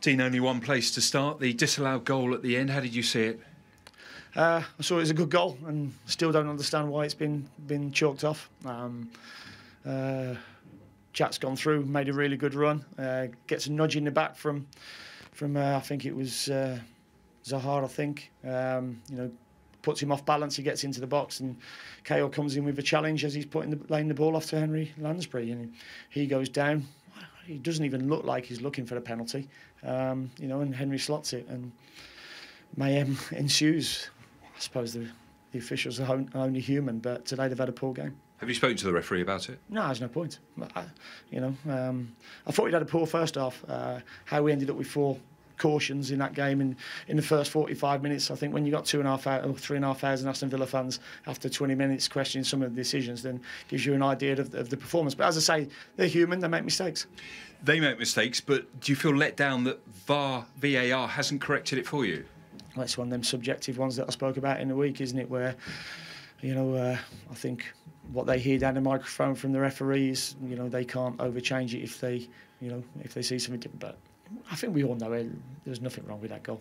Dean, only one place to start. The disallowed goal at the end, how did you see it? I saw it as a good goal, and still don't understand why it's been chalked off. Jack's gone through, made a really good run, gets a nudge in the back from I think it was Zahar, I think. Puts him off balance, he gets into the box, and KO comes in with a challenge as he's laying the ball off to Henry Lansbury, and he goes down. He doesn't even look like he's looking for the penalty, and Henry slots it, and mayhem ensues. I suppose the officials are only human, but today they've had a poor game. Have you spoken to the referee about it? No, there's no point. I thought we'd had a poor first half. How we ended up with 4 cautions in that game in the first 45 minutes. I think when you got 2,500 or 3,500 Aston Villa fans after 20 minutes questioning some of the decisions, then gives you an idea of the performance. But as I say, they're human, they make mistakes. They make mistakes, but do you feel let down that VAR hasn't corrected it for you? Well, it's one of them subjective ones that I spoke about in the week, isn't it, where I think what they hear down the microphone from the referees, they can't overchange it if they see something different. But I think we all know there's nothing wrong with that goal.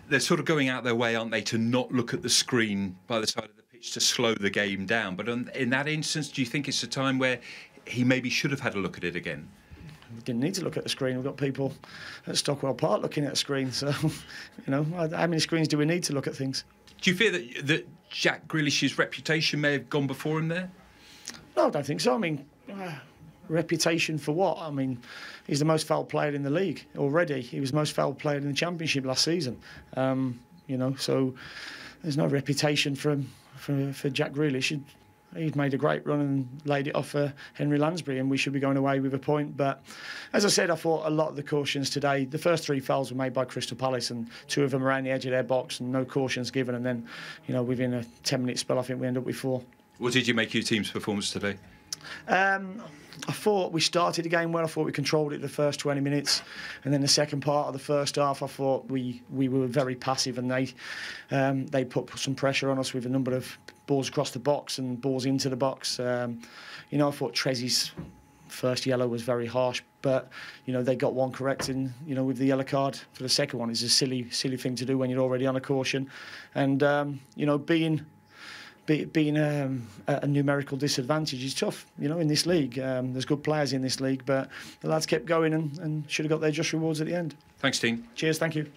They're sort of going out their way, aren't they, to not look at the screen by the side of the pitch to slow the game down. But in that instance, do you think it's a time where he maybe should have had a look at it again? We didn't need to look at the screen. We've got people at Stockwell Park looking at the screen. So, how many screens do we need to look at things? Do you fear that Jack Grealish's reputation may have gone before him there? No, I don't think so. I mean, reputation for what? I mean, he's the most fouled player in the league already. He was the most fouled player in the Championship last season. So there's no reputation for Jack Grealish. He's made a great run and laid it off for Henry Lansbury, and we should be going away with a point. But as I said, I thought a lot of the cautions today, the first 3 fouls were made by Crystal Palace, and 2 of them around the edge of their box, and no cautions given. And then, within a 10-minute spell, I think we end up with 4. What did you make of your team's performance today? I thought we started the game well. I thought we controlled it the first 20 minutes, and then the second part of the first half, I thought we were very passive, and they put some pressure on us with a number of balls across the box and balls into the box. I thought Treze's first yellow was very harsh, but they got one correct in with the yellow card for the second one. It's a silly thing to do when you're already on a caution, and being a numerical disadvantage is tough, in this league. There's good players in this league, but the lads kept going and should have got their just rewards at the end. Thanks, Dean. Cheers, thank you.